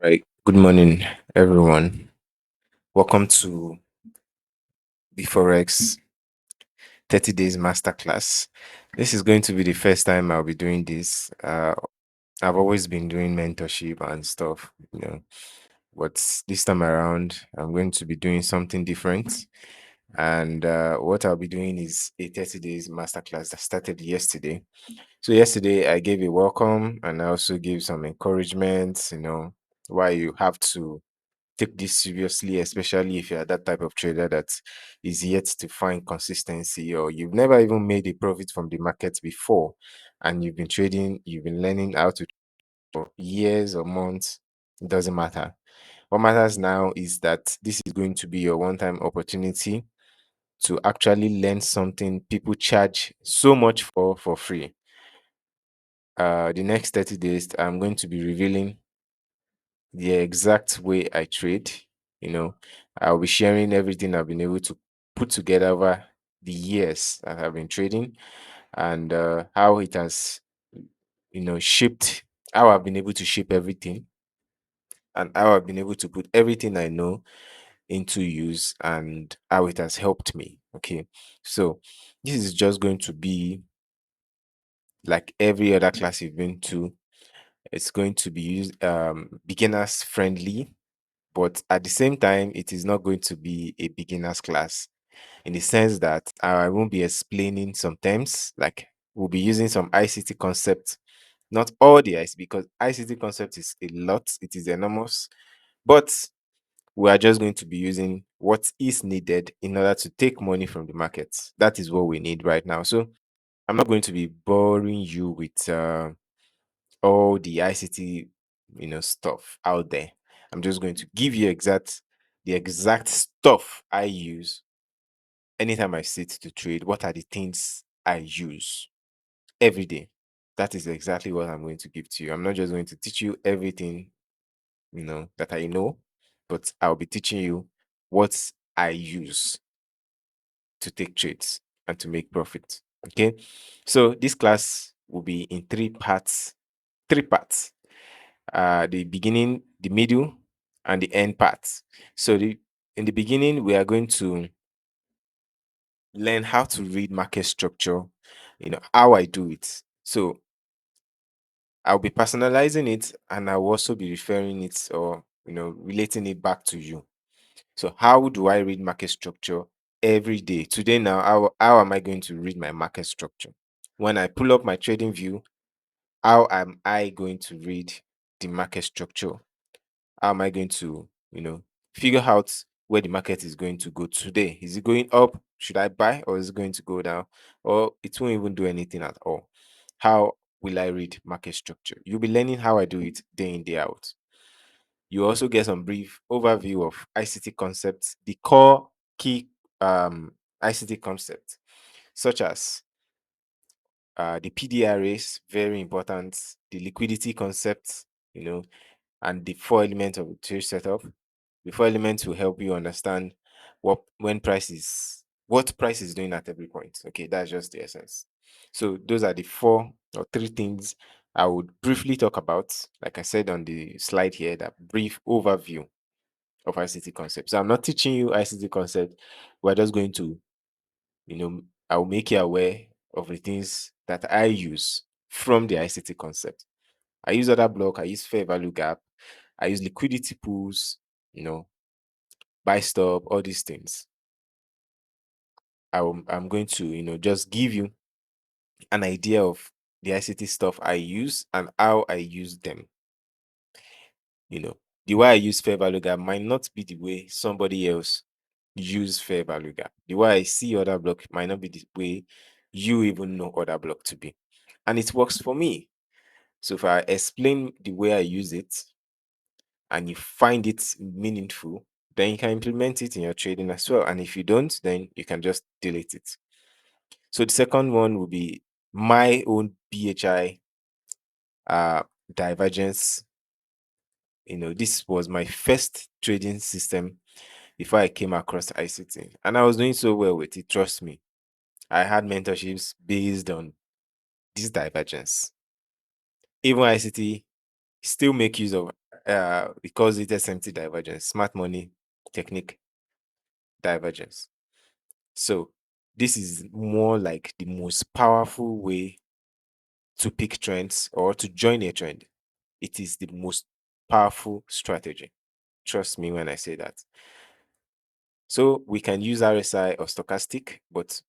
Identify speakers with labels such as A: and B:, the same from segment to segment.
A: Right. Good morning, everyone. Welcome to Bhiforex 30 days masterclass. This is going to be the first time I'll be doing this. I've always been doing mentorship and stuff, but this time around, I'm going to be doing something different. And what I'll be doing is a 30 days masterclass that started yesterday. So, yesterday, I gave a welcome and I also gave some encouragement, why you have to take this seriously, especially if you're that type of trader that is yet to find consistency or you've never even made a profit from the market before and you've been trading, you've been learning how to for years or months. It doesn't matter. What matters now is that this is going to be your one time opportunity to actually learn something people charge so much for free. The next 30 days, I'm going to be revealing the exact way I trade. You know, I'll be sharing everything I've been able to put together over the years that I've been trading and how it has, shaped how I've been able to shape everything and how I've been able to put everything I know into use and how it has helped me. Okay. So this is just going to be like every other class you've been to. It's going to be used beginners friendly, but at the same time, it is not going to be a beginner's class in the sense that I won't be explaining some terms, like we'll be using some ICT concepts, not all the ICT, because ICT concept is a lot, it is enormous, but we are just going to be using what is needed in order to take money from the markets. That is what we need right now. So I'm not going to be boring you with all the ICT, stuff out there. I'm just going to give you the exact stuff I use anytime I sit to trade. What are the things I use every day? That is exactly what I'm going to give to you. I'm not just going to teach you everything, that I know, but I'll be teaching you what I use to take trades and to make profit. Okay. So this class will be in three parts. Three parts. The beginning, the middle, and the end part. So in the beginning, we are going to learn how to read market structure, how I do it. So I'll be personalizing it and I'll also be referring it or relating it back to you. So how do I read market structure every day? Today now, how am I going to read my market structure? When I pull up my trading view, how am I going to read the market structure? How am I going to, figure out where the market is going to go today? Is it going up? Should I buy or is it going to go down? Or it won't even do anything at all. How will I read market structure? You'll be learning how I do it day in, day out. You also get some brief overview of ICT concepts, the core key ICT concepts, such as the PDRAs, very important, the liquidity concept, and the four elements of the trade setup. The four elements will help you understand what price is doing at every point. Okay, that's just the essence. So those are the four or three things I would briefly talk about. Like I said on the slide here, that brief overview of ICT concepts. So I'm not teaching you ICT concept. We're just going to, I'll make you aware of the things that I use from the ICT concept. I use other block, I use fair value gap, I use liquidity pools, you know, buy stop, all these things. I'm going to, just give you an idea of the ICT stuff I use and how I use them. You know, the way I use fair value gap might not be the way somebody else use fair value gap. The way I see other block might not be the way you even know other block to be. And it works for me. So if I explain the way I use it and you find it meaningful, then you can implement it in your trading as well. And if you don't, then you can just delete it. So the second one will be my own BHI uh divergence. This was my first trading system before I came across ICT. And I was doing so well with it, trust me. I had mentorships based on this divergence. Even ICT still make use of We call it SMT divergence, smart money technique divergence. So this is more like the most powerful way to pick trends or to join a trend. It is the most powerful strategy. Trust me when I say that. So we can use RSI or stochastic, but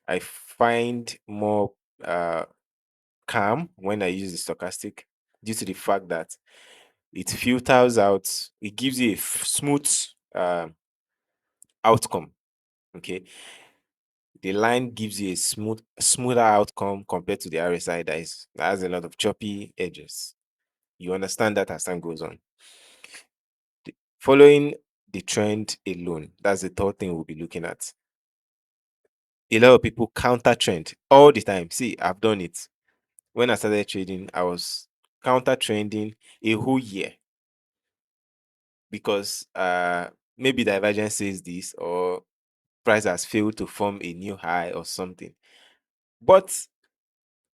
A: I find more uh, calm when I use the stochastic due to the fact that it filters out, it gives you a smooth uh, outcome. Okay. The line gives you a smoother outcome compared to the RSI that has a lot of choppy edges. You understand that as time goes on. Following the trend alone, that's the third thing we'll be looking at. A lot of people counter trend all the time. See, I've done it. When I started trading, I was counter trending a whole year because maybe divergence says this or price has failed to form a new high or something. But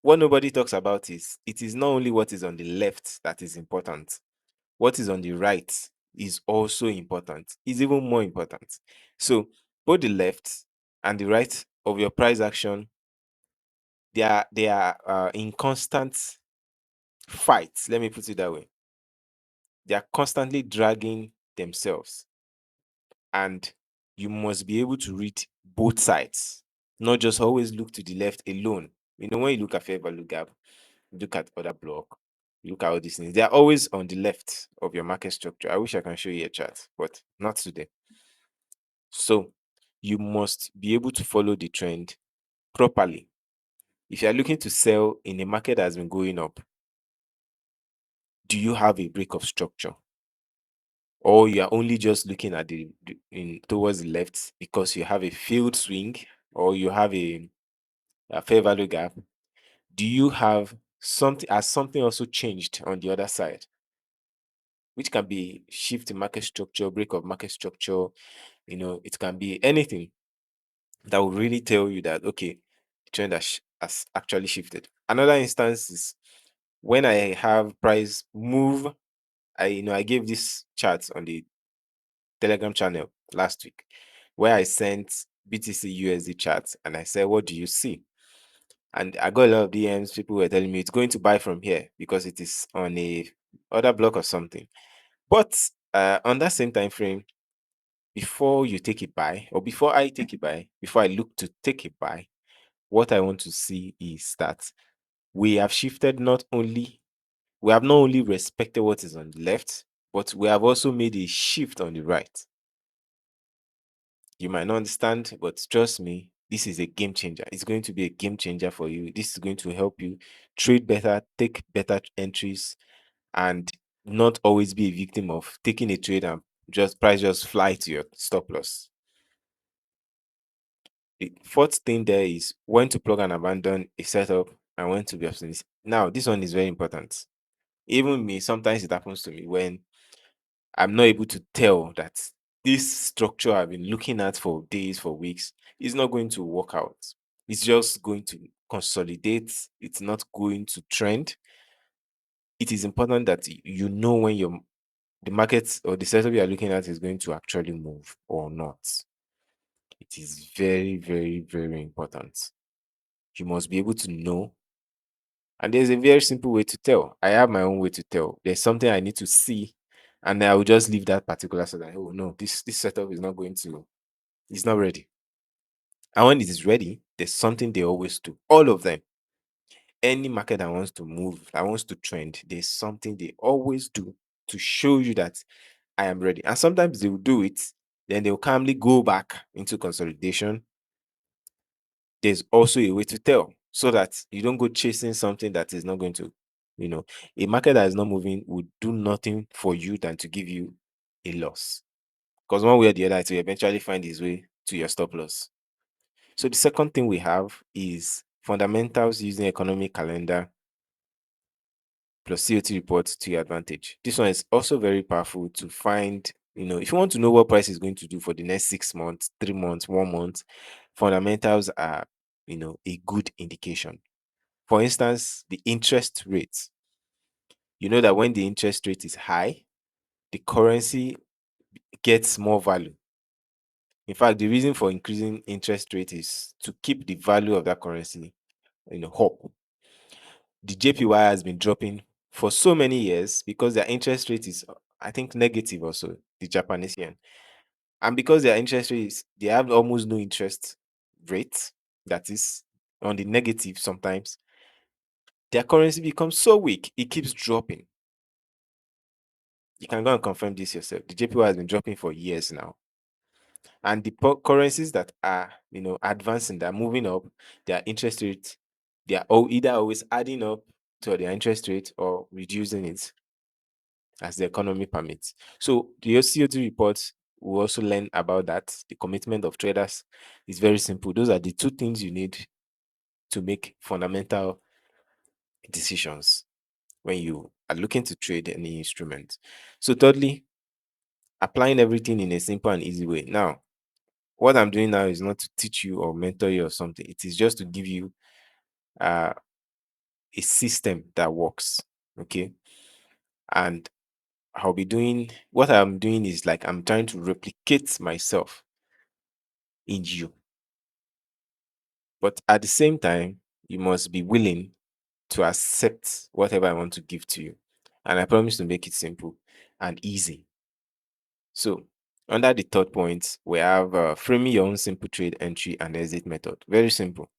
A: what nobody talks about is it is not only what is on the left that is important. What is on the right is also important. Is even more important. So both the left and the right of your price action, they are in constant fight. Let me put it that way. They are constantly dragging themselves, and you must be able to read both sides, not just always look to the left alone. When you look at fair value gap, look at other block, look at all these things. They are always on the left of your market structure. I wish I can show you a chart, but not today. So you must be able to follow the trend properly. If you are looking to sell in a market that has been going up, do you have a break of structure? Or you are only just looking at in towards the left because you have a field swing or you have a fair value gap? Do you have something, has something also changed on the other side, which can be shift in market structure, break of market structure? It can be anything that will really tell you that okay, the trend has actually shifted. Another instance is when I have price move. I gave this chart on the Telegram channel last week where I sent BTC USD charts and I said, what do you see? And I got a lot of DMs. People were telling me it's going to buy from here because it is on a other block or something. But on that same time frame, before you take a buy, or before I take a buy, before I look to take a buy, what I want to see is that we have shifted we have not only respected what is on the left, but we have also made a shift on the right. You might not understand, but trust me, this is a game changer. It's going to be a game changer for you. This is going to help you trade better, take better entries, and not always be a victim of taking a trade and just fly to your stop loss. The fourth thing there is when to plug and abandon a setup and when to be opportunistic. Now, this one is very important. Even me, sometimes it happens to me when I'm not able to tell that this structure I've been looking at for days, for weeks, is not going to work out. It's just going to consolidate. It's not going to trend. It is important that you know when the market or the setup you are looking at is going to actually move or not. It is very, very, very important. You must be able to know. And there's a very simple way to tell. I have my own way to tell. There's something I need to see, and I will just leave that particular setup. Oh no, this setup is not going to, it's not ready. And when it is ready, there's something they always do. All of them. Any market that wants to move, that wants to trend, there's something they always do to show you that I am ready. And sometimes they will do it, then they'll calmly go back into consolidation. There's also a way to tell so that you don't go chasing something that is not going to, a market that is not moving would do nothing for you than to give you a loss. Because one way or the other, it will eventually find its way to your stop loss. So the second thing we have is fundamentals using economic calendar plus COT reports to your advantage. This one is also very powerful to find, if you want to know what price is going to do for the next 6 months, 3 months, 1 month, fundamentals are, a good indication. For instance, the interest rate. You know that when the interest rate is high, the currency gets more value. In fact, the reason for increasing interest rate is to keep the value of that currency, up. The JPY has been dropping for so many years because their interest rate is, I think, negative also, the Japanese yen. And because their interest rate is, they have almost no interest rate, that is on the negative sometimes, their currency becomes so weak, it keeps dropping. You can go and confirm this yourself. The JPY has been dropping for years now. And the currencies that are, advancing, they're moving up, their interest rate, they are either always adding up to their interest rate or reducing it as the economy permits. So the CO2 report will also learn about that. The commitment of traders is very simple. Those are the two things you need to make fundamental decisions when you are looking to trade any instrument. So thirdly, applying everything in a simple and easy way. Now, what I'm doing now is not to teach you or mentor you or something. It is just to give you uh, a system that works. Okay. And I'll be doing what I'm doing is like I'm trying to replicate myself in you. But at the same time, you must be willing to accept whatever I want to give to you. And I promise to make it simple and easy. So, under the third point, we have framing your own simple trade entry and exit method. Very simple.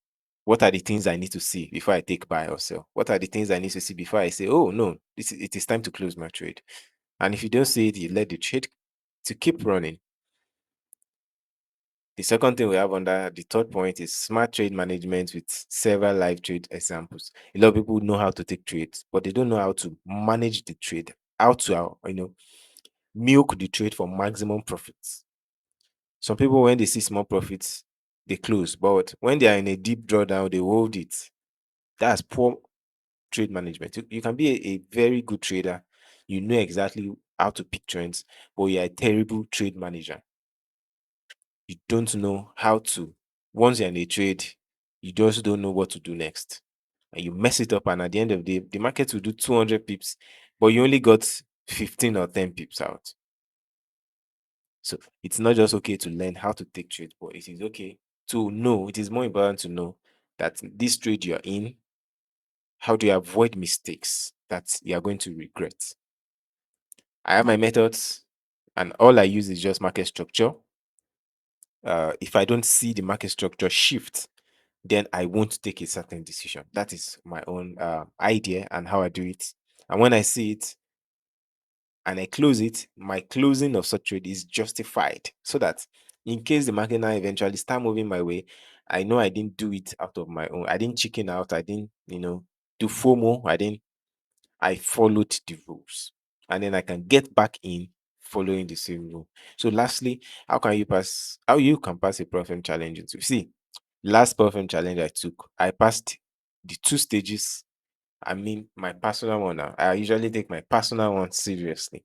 A: What are the things I need to see before I take buy or sell? What are the things I need to see before I say, oh no, it is time to close my trade? And if you don't see it, you let the trade to keep running. The second thing we have under the third point is smart trade management with several live trade examples. A lot of people know how to take trades, but they don't know how to manage the trade, how to milk the trade for maximum profits. Some people, when they see small profits, they close, but when they are in a deep drawdown, they hold it. That's poor trade management. You can be a very good trader. You know exactly how to pick trends, but you're a terrible trade manager. You don't know how to, once you're in a trade, you just don't know what to do next. And you mess it up, and at the end of the day, the market will do 200 pips, but you only got 15 or 10 pips out. So it's not just okay to learn how to take trades, but it is okay to know, it is more important to know that this trade you're in, how do you avoid mistakes that you are going to regret? I have my methods, and all I use is just market structure. If I don't see the market structure shift, then I won't take a certain decision. That is my own idea and how I do it. And when I see it and I close it, my closing of such trade is justified so that in case the market now eventually start moving my way, I know I didn't do it out of my own. I didn't chicken out. I didn't, do FOMO. I followed the rules. And then I can get back in following the same rule. So lastly, how you can pass a problem challenge into, see, last problem challenge I took, I passed the two stages. I mean, my personal one now. I usually take my personal one seriously.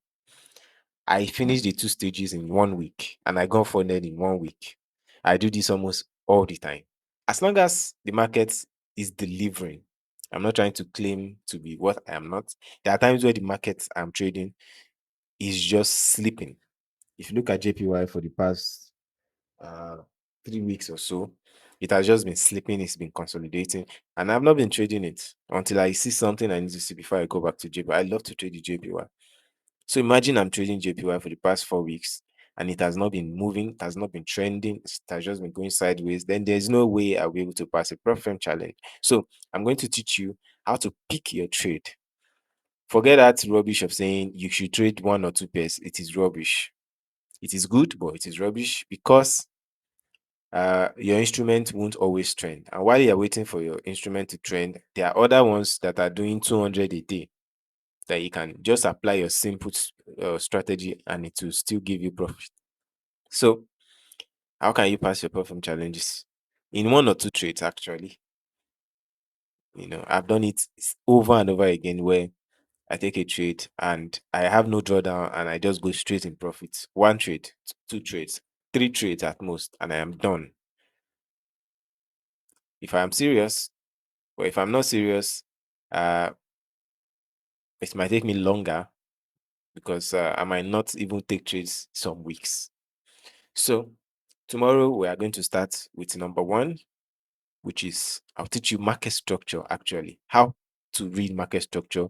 A: I finished the two stages in 1 week and I got funded in 1 week. I do this almost all the time. As long as the market is delivering, I'm not trying to claim to be what I am not. There are times where the market I'm trading is just sleeping. If you look at JPY for the past uh 3 weeks or so, it has just been sleeping, it's been consolidating, and I've not been trading it until I see something I need to see before I go back to JPY. I love to trade the JPY. So imagine I'm trading JPY for the past 4 weeks and it has not been moving, it has not been trending, it has just been going sideways. Then there's no way I'll be able to pass a profit challenge. So I'm going to teach you how to pick your trade. Forget that rubbish of saying you should trade one or two pairs. It is rubbish. It is good, but it is rubbish because your instrument won't always trend. And while you're waiting for your instrument to trend, there are other ones that are doing 200 a day that you can just apply your simple strategy and it will still give you profit. So, how can you pass your perform challenges? In one or two trades, actually. I've done it over and over again where I take a trade and I have no drawdown and I just go straight in profits. One trade, two trades, three trades at most, and I am done. If I am serious, or if I'm not serious, uh, it might take me longer, because I might not even take trades some weeks. So tomorrow we are going to start with number one, which is I'll teach you market structure, actually, how to read market structure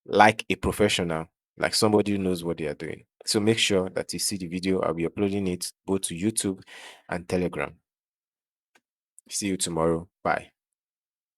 A: like a professional, like somebody who knows what they are doing. So make sure that you see the video. I'll be uploading it both to YouTube and Telegram. See you tomorrow. Bye.